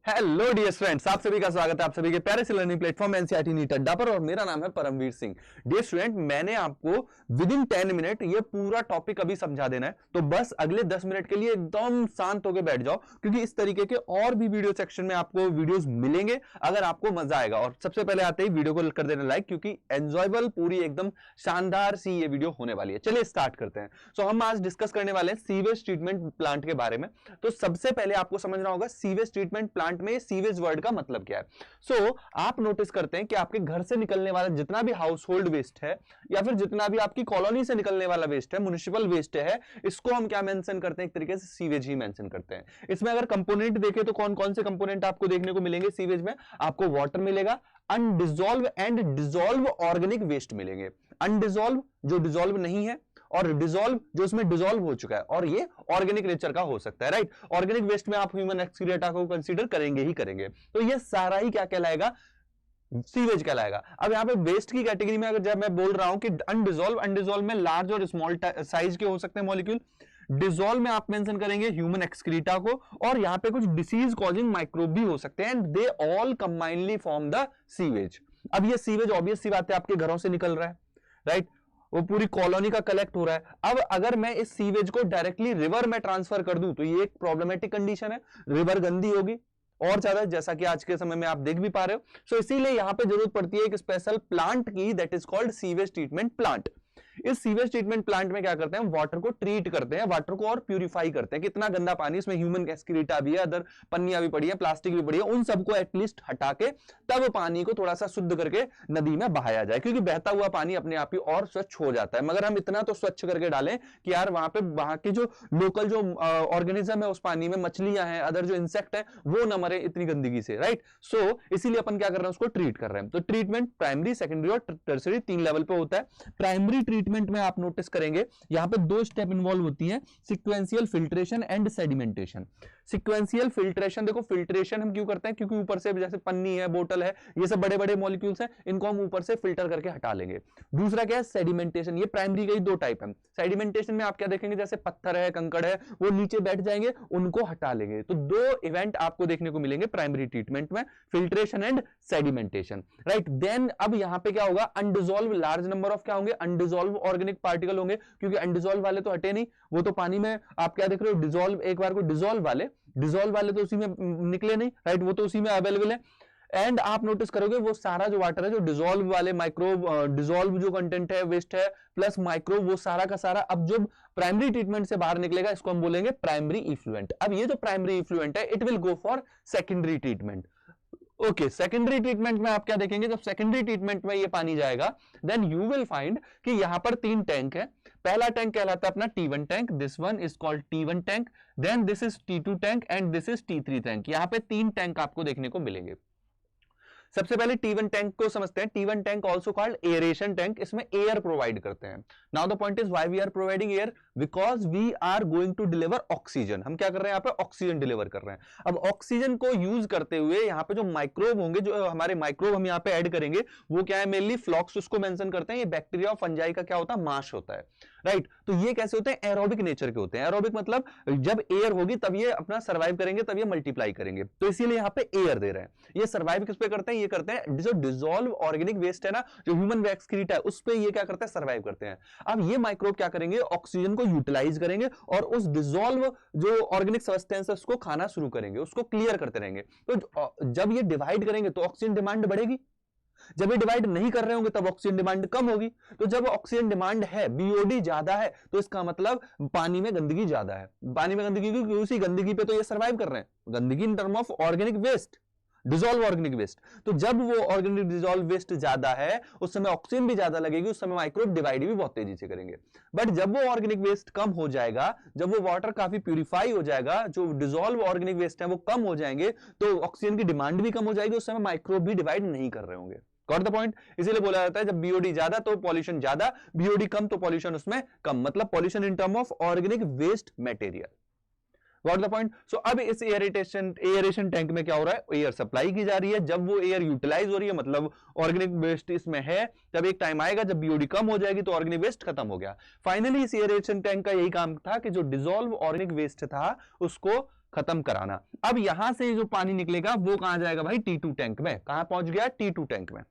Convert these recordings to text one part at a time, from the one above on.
Hello dear friends, आप सभी का स्वागत है आप सभी के प्यारे से लर्निंग प्लेटफॉर्म एनसीईआरटी नीट अड्डा पर। और मेरा नाम है परमवीर सिंह। डियर स्टूडेंट, मैंने आपको विद इन 10 मिनट ये पूरा टॉपिक अभी समझा देना है, तो बस अगले 10 मिनट के लिए एकदम शांत होकर बैठ जाओ, क्योंकि इस तरीके के और भी वीडियो सेक्शन में आपको वीडियोस मिलेंगे अगर आपको मजा आएगा। और सबसे पहले आते ही वीडियो को कर देना लाइक, क्योंकि एंजॉयबल पूरी एकदम शानदार सी ये वीडियो होने वाली है। चलिए स्टार्ट करते हैं। सो हम आज डिस्कस करने वाले हैं सीवेज ट्रीटमेंट प्लांट के बारे में। तो सबसे पहले आपको समझना होगा सीवेज ट्रीटमेंट प्लांट में सीवेज वर्ड का मतलब क्या है। सो आप नोटिस करते हैं कि आपके घर से निकलने वाला जितना भी हाउस होल्ड वेस्ट है या फिर जितना भी आपकी कॉलोनी से निकलने वाला वेस्ट है, म्युनिसिपल वेस्ट है, इसको हम क्या मेंशन करते हैं? एक तरीके से सीवेज ही मेंशन करते हैं। इसमें अगर कंपोनेंट देखें तो कौन कौन से कंपोनेंट आपको देखने को मिलेंगे सीवेज में? आपको वाटर मिलेगा, undissolved and dissolved organic waste मिलेंगे। अनडिजॉल्व जो डिजॉल्व नहीं है, और डिजॉल्व जो इसमें डिजॉल्व हो चुका है, और ये ऑर्गेनिक नेचर का हो सकता है। राइट, ऑर्गेनिक वेस्ट में आप ह्यूमन एक्सक्रीटा को कंसीडर करेंगे ही करेंगे। तो ये सारा ही क्या कहलाएगा? सीवेज कहलाएगा। अब यहां पे वेस्ट की कैटेगरी में अगर जब मैं बोल रहा हूं कि अनडिजॉल्व में लार्ज और स्मॉल साइज के हो सकते हैं मॉलिक्यूल। डिजॉल्व में आप मेंशन करेंगे ह्यूमन एक्सक्रीटा को, और यहां पे कुछ डिसीज कॉजिंग माइक्रोब भी हो सकते हैं, and they all combinedly form the sewage. अब ये सीवेज ऑब्वियस सी बात है आपके घरों से निकल रहा है, राइट, वो पूरी कॉलोनी का कलेक्ट हो रहा है। अब अगर मैं इस सीवेज को डायरेक्टली रिवर में ट्रांसफर कर दूं तो ये एक प्रॉब्लमेटिक कंडीशन है, रिवर गंदी होगी और ज्यादा, जैसा कि आज के समय में आप देख भी पा रहे हो। सो इसीलिए यहां पे जरूरत पड़ती है एक स्पेशल प्लांट की, that is called sewage treatment plant. इस सीवेज ट्रीटमेंट प्लांट में क्या करते हैं? वाटर को ट्रीट करते हैं, वाटर को और प्यूरिफाई करते हैं। कितना गंदा पानी, इसमें ह्यूमन एक्सक्रीटा भी है, अदर पन्नियां भी पड़ी है, प्लास्टिक भी पड़ी है, उन सबको एटलीस्ट हटा के तब पानी को थोड़ा सा शुद्ध करके नदी में बहाया जाए, क्योंकि बहता हुआ पानी अपने आप ही और स्वच्छ हो जाता है। मगर हम इतना तो स्वच्छ करके डालें कि यार वहां पे वहां के जो लोकल जो ऑर्गेनिज्म है उस पानी में, मछलियां हैं, अदर जो इंसेक्ट है, वो न मरे इतनी गंदगी से। राइट, सो इसीलिए अपन क्या कर रहे हैं? उसको ट्रीट कर रहे हैं। तो ट्रीटमेंट प्राइमरी, सेकेंडरी और टर्सरी 3 लेवल पे होता है। प्राइमरी ट्रीटमेंट में आप नोटिस करेंगे यहां पे 2 स्टेप इन्वॉल्व होती है, sequential filtration and sedimentation. Sequential filtration, देखो फिल्ट्रेशन हम क्यों करते हैं? क्योंकि ऊपर से जैसे पन्नी है, बोतल है, ये सब बड़े बड़े मॉलिक्यूल्स हैं, इनको हम ऊपर से फिल्टर करके हटा लेंगे। दूसरा क्या है? सेडिमेंटेशन। ये प्राइमरी के ही 2 टाइप है। सेडिमेंटेशन में आप क्या देखेंगे? जैसे पत्थर है, कंकड़ है, वो नीचे बैठ जाएंगे, उनको हटा लेंगे। तो 2 इवेंट आपको देखने को मिलेंगे प्राइमरी ट्रीटमेंट में, filtration and sedimentation. Right, then अब यहां पे क्या होगा? अनडिजॉल्व लार्ज नंबर ऑफ क्या होंगे? अनडिजॉल्व ऑर्गेनिक पार्टिकल होंगे, क्योंकि अनडिजॉल्व वाले तो हटे नहीं, वो तो पानी में आप क्या देख रहे हो? डिजॉल्व, एक बार को डिजॉल्व वाले तो उसी में निकले नहीं, राइट, वो तो उसी में अवेलेबल है। एंड आप नोटिस करोगे वो सारा जो वाटर है, जो डिजॉल्व वाले माइक्रोब, डिजॉल्व जो कंटेंट है, वेस्ट है, प्लस माइक्रोब, वो सारा का सारा अब जो प्राइमरी ट्रीटमेंट से बाहर निकलेगा, इसको हम बोलेंगे प्राइमरी इफ्लुएंट। अब ये जो प्राइमरी इफ्लुएंट है, it will go for secondary treatment. Okay, secondary treatment में आप क्या देखेंगे? जब सेकेंडरी ट्रीटमेंट में ये पानी जाएगा, देन यू विल फाइंड कि यहां पर 3 टैंक है। पहला टैंक कहलाता है अपना T1 tank, this one is called T1 tank, then this is T2 tank and this is T3 tank. यहां पे 3 टैंक आपको देखने को मिलेंगे। सबसे पहले T1 टैंक को समझते हैं। T1 tank also called aeration tank, इसमें एयर प्रोवाइड करते हैं। Now the point is why we are providing air? Because we are going to deliver oxygen. हम क्या कर रहे हैं? यहाँ पे ऑक्सीजन डिलीवर कर रहे हैं। अब ऑक्सीजन को यूज करते हुए यहाँ पे जो माइक्रोब होंगे, जो हमारे माइक्रोब हम यहाँ पे ऐड करेंगे, वो क्या है? मेनली फ्लॉक्स उसको मेंशन करते हैं। ये बैक्टीरिया और फंजाई का क्या होता है? माश होता है। राइट, तो ये कैसे होते हैं? एरोबिक नेचर के होते हैं। एरोबिक मतलब जब एयर होगी तब ये अपना सर्वाइव करेंगे, तब ये मल्टीप्लाई करेंगे। तो इसीलिए यहाँ पे एयर दे रहे हैं। ये सर्वाइव किस पे करते हैं? ये करते हैं जो डिसॉल्व ऑर्गेनिक वेस्ट है ना, जो ह्यूमन एक्सक्रीटा है, उस पे ये क्या करते हैं? सर्वाइव करते हैं। अब ये माइक्रोब क्या करेंगे? ऑक्सीजन को यूटिलाइज करेंगे और उस डिसॉल्व जो ऑर्गेनिक सब्सटेंस है उसको खाना शुरू करेंगे, उसको क्लियर करते रहेंगे। तो जब ये डिवाइड करेंगे तो ऑक्सीजन डिमांड बढ़ेगी। जब ये डिवाइड नहीं कर रहे होंगे तब ऑक्सीजन डिमांड कम होगी। तो जब ऑक्सीजन डिमांड है, बीओडी ज्यादा है, तो इसका मतलब पानी में गंदगी ज्यादा है। पानी में गंदगी क्योंकि उसी गंदगी पे तो ये सर्वाइव कर रहे हैं। गंदगी in term of organic waste, dissolve organic waste. तो जब वो ऑर्गेनिक डिसॉल्व वेस्ट ज्यादा है, उस समय ऑक्सीजन भी ज्यादा लगेगी, उस समय माइक्रोब डिवाइड भी बहुत तेजी से करेंगे। बट जब वो ऑर्गेनिक वेस्ट कम हो जाएगा, जब वो वाटर काफी प्यूरिफाई हो जाएगा, जो डिसॉल्व ऑर्गेनिक वेस्ट है वो कम हो जाएंगे, तो ऑक्सीजन की डिमांड भी कम हो जाएगी, उस समय माइक्रोब भी डिवाइड नहीं कर रहे होंगे। Got the point? इसीलिए बोला जाता है जब बीओडी ज्यादा तो पॉल्यूशन ज्यादा, बीओडी कम तो पॉल्यूशन उसमें कम। मतलब pollution in term of organic waste material. Got the point. So अब इस एयरेशन टैंक में क्या हो रहा है, एयर सप्लाई की जा रही है। जब वो एयर यूटिलाइज हो रही है, मतलब ऑर्गेनिक वेस्ट इसमें है, तब एक टाइम आएगा जब बीओडी कम हो जाएगी तो ऑर्गेनिक वेस्ट खत्म हो गया। फाइनली इस एयरेशन टैंक का यही काम था कि जो डिसॉल्व ऑर्गेनिक वेस्ट था उसको खत्म कराना। अब यहां से जो पानी निकलेगा वो कहां जाएगा भाई, T2 टैंक में। कहां पहुंच गया, T2 टैंक में।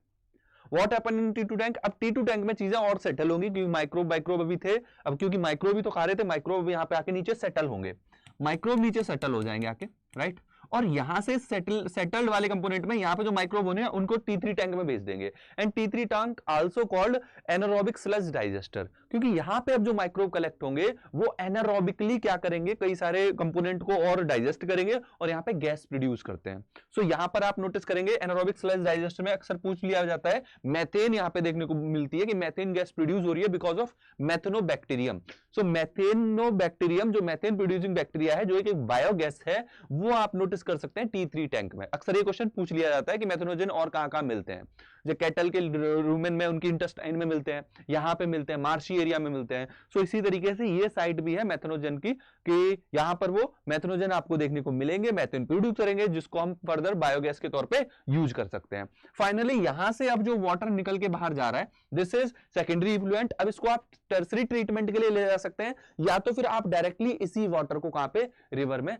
What happen in T2 tank, अब T2 टैंक में चीजें और सेटल होंगी, क्योंकि माइक्रोब अभी थे, अब क्योंकि माइक्रोब भी तो खा रहे थे, माइक्रोब यहाँ पे आके नीचे सेटल होंगे, माइक्रोब नीचे सेटल हो जाएंगे आके, राइट। और यहां से सेटल्ड वाले कंपोनेंट में यहाँ पे जो माइक्रोब होने हैं उनको T3 टैंक में भेज देंगे। And T3 tank also called anaerobic sludge digester, क्योंकि यहाँ पे अब जो माइक्रोब कलेक्ट होंगे वो एनारोबिकली क्या करेंगे, कई सारे कंपोनेंट को और डाइजेस्ट करेंगे और यहाँ पे गैस प्रोड्यूस करते हैं। सो यहाँ पर आप नोटिस करेंगे एनारोबिक स्लज डाइजेस्टर में अक्सर पूछ लिया जाता है, मैथेन यहाँ पे देखने को मिलती है कि मैथेन गैस प्रोड्यूस हो रही है बिकॉज ऑफ मैथेनोबैक्टीरियम। सो मैथेनोबैक्टीरियम जो मैथेन प्रोड्यूसिंग बैक्टीरिया है, जो एक बायोगैस है, वो आप नोटिस कर सकते हैं T3 टैंक में। अक्सर ये क्वेश्चन पूछ लिया जाता है कि मैथेनोजन और कहां-कहां मिलते हैं, जो कैटल के रूमेन में, उनकी इंटेस्टाइन में मिलते हैं, यहां पे मिलते हैं, मार्शी एरिया में मिलते हैं। सो इसी तरीके से ये साइट भी है मैथेनोजन की, कि यहां पर वो मैथेनोजन आपको देखने को मिलेंगे, मैथेन प्रोड्यूस करेंगे, जिसको हम फर्दर बायोगैस के तौर पे यूज कर सकते हैं। फाइनली यहां से अब जो वाटर निकल के बाहर जा रहा है, दिस इज सेकेंडरी इफ्लुएंट। अब इसको आप टर्सरी ट्रीटमेंट के लिए ले जा सकते हैं, या तो फिर आप डायरेक्टली इसी वाटर को कहां पे, रिवर में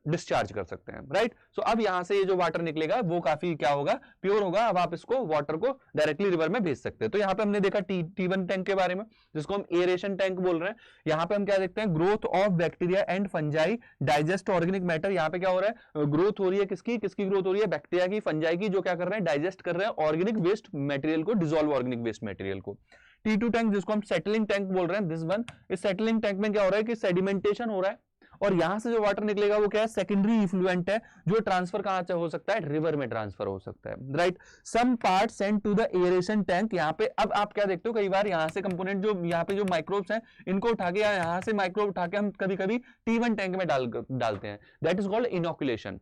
डिस्चार्ज कर सकते हैं, राइट। सो अब यहां से ये जो वाटर निकलेगा वो काफी क्या होगा, प्योर होगा। अब आप इसको वाटर को डायरेक्टली रिवर में भेज सकते हैं। तो यहाँ पे हमने देखा T1 टैंक के बारे में, जिसको हम एरेशन टैंक बोल रहे हैं। यहाँ पे हम क्या देखते हैं, growth of bacteria and fungi digest organic matter. यहाँ पे क्या हो रहा है, ग्रोथ हो रही है, किसकी ग्रोथ हो रही है, बैक्टीरिया की, फंजाई की, जो क्या कर रहे हैं, डाइजेस्ट कर रहे हैं ऑर्गेनिक वेस्ट मटेरियल को, डिसॉल्व ऑर्गेनिक वेस्ट मटेरियल को। T2 टैंक जिसको हम सेटलिंग टैंक बोल रहे हैं, दिस वन, इस सेटलिंग टैंक में क्या हो रहा है कि सेडिमेंटेशन हो रहा है, और यहां से जो वाटर निकलेगा वो क्या है, सेकेंडरी इफ्लुएंट है, जो ट्रांसफर कहां से हो सकता है, रिवर में ट्रांसफर हो सकता है, right. Some part send to the aeration tank. यहाँ पे अब आप क्या देखते हो, कई बार यहाँ से कंपोनेंट, जो यहाँ पे जो माइक्रोब्स हैं, इनको उठा के, यहाँ से माइक्रोब उठा के हम कभी कभी T1 टैंक में डालते हैं, that is called inoculation,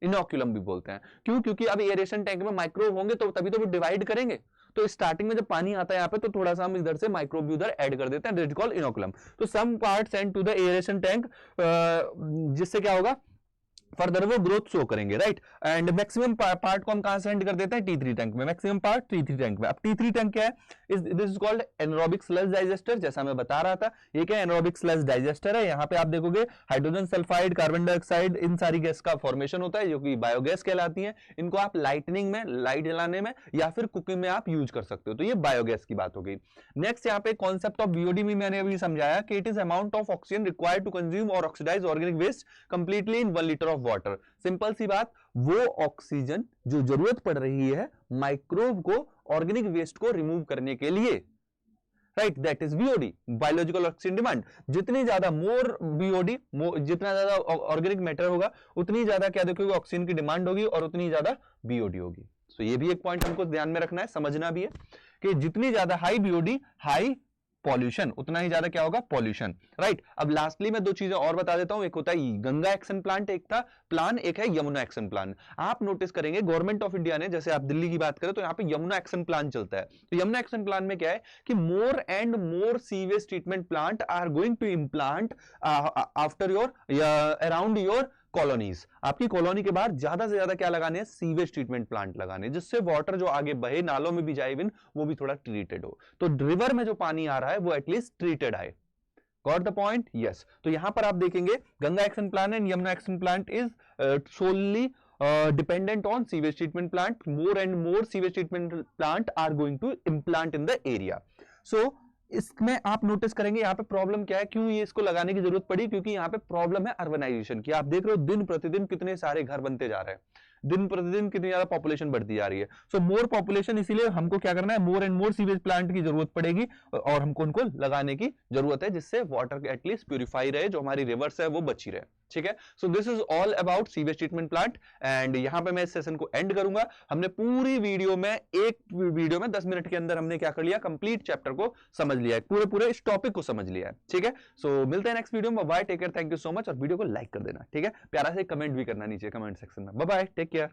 inoculum भी बोलते हैं। क्यों, क्योंकि अब एरेशन टैंक में माइक्रोब होंगे तो तभी तो वो डिवाइड करेंगे। तो स्टार्टिंग में जब पानी आता है यहाँ पे, तो थोड़ा सा हम इधर से माइक्रोब भी उधर ऐड कर देते हैं, दैट इज कॉल्ड इनोकुलम। तो some part send to the aeration tank, जिससे क्या होगा, फर्दर वो ग्रोथ शो करेंगे, राइट। एंड मैक्सिमम पार्ट को हम कहां सेंड कर देते हैं, T3 टैंक में, मैक्सिमम पार्ट T3 टैंक में। अब T3 टैंक क्या है, this is called anaerobic sludge digester. जैसा मैं बता रहा था, ये क्या एनारोबिक स्लज डाइजेस्टर है। यहाँ पे आप देखोगे हाइड्रोजन सल्फाइड, कार्बन डाइऑक्साइड, इन सारी गैस का फॉर्मेशन होता है, जो कि बायोगैस कहलाती है। इनको आप लाइटनिंग में, लाइट जलाने में, या फिर कुकिंग में आप यूज कर सकते हो। तो ये बायोगैस की बात हो गई। नेक्स्ट यहाँ पे कॉन्सेप्ट ऑफ बीओडी में मैंने अभी समझाया कि it is amount of oxygen required to consume और oxidize organic waste completely in 1 litre of water. Simple सी बात, वो ऑक्सीजन जो जरूरत पड़ रही है माइक्रोब को ऑर्गेनिक वेस्ट को रिमूव करने के लिए, right, that is BOD, biological oxygen demand. जितनी ज्यादा मोर बीओडी, जितना ज्यादा ऑर्गेनिक मैटर होगा, उतनी ज्यादा क्या देखोगे, ऑक्सीजन की डिमांड होगी और उतनी ज्यादा बीओडी होगी। सो ये भी एक पॉइंट हमको ध्यान में रखना है, समझना भी है कि जितनी ज्यादा हाई बीओडी, हाई पॉल्यूशन, उतना ही ज्यादा क्या होगा, पॉल्यूशन, राइट। अब लास्टली मैं दो चीजें और बता देता हूं। एक होता है गंगा एक्शन प्लांट, एक था प्लान, एक है यमुना एक्शन प्लान। आप नोटिस करेंगे गवर्नमेंट ऑफ इंडिया ने, जैसे आप दिल्ली की बात करें तो यहाँ पे यमुना एक्शन प्लान चलता है। तो यमुना एक्शन प्लान में क्या है कि more and more sewage treatment plant are going to implant after your, around your colonies. आपकी कॉलोनी के बाहर ज्यादा से ज्यादा क्या लगाने हैं, सीवेज ट्रीटमेंट प्लांट लगाने, जिससे वाटर जो आगे बहे, नालों में भी जाए, इवन वो भी थोड़ा ट्रीटेड हो। तो रिवर में जो पानी आ रहा है वो एटलीस्ट ट्रीटेड आए। Got the point, yes. तो यहां पर आप देखेंगे Ganga action plan and Yamuna action plant is solely dependent on sewage treatment plant. More and more sewage treatment plant are going to implant in the area. So इसमें आप notice करेंगे यहाँ पे प्रॉब्लम क्या है, क्यों ये इसको लगाने की जरूरत पड़ी, क्योंकि यहाँ पे प्रॉब्लम है अर्बनाइजेशन की। आप देख रहे हो दिन प्रतिदिन कितने सारे घर बनते जा रहे हैं, दिन प्रतिदिन कितनी ज्यादा पॉपुलेशन बढ़ती जा रही है। सो मोर पॉपुलेशन, इसीलिए हमको क्या करना है, मोर एंड मोर सीवेज प्लांट की जरूरत पड़ेगी और हमको उनको लगाने की जरूरत है, जिससे वाटर एटलीस्ट प्यूरिफाई रहे, जो हमारी रिवर्स है वो बची रहे। ठीक है, so this is all about sewage treatment plant. And यहां पे मैं इस सेशन को एंड करूंगा। हमने पूरी वीडियो में, एक वीडियो में 10 मिनट के अंदर हमने क्या कर लिया, कंप्लीट चैप्टर को समझ लिया है, पूरे इस टॉपिक को समझ लिया है। ठीक है, सो मिलते हैं नेक्स्ट वीडियो में। Bye, take care, thank you so much. और वीडियो को लाइक कर देना, ठीक है, प्यारा से कमेंट भी करना नीचे कमेंट सेक्शन में। Bye bye, take care.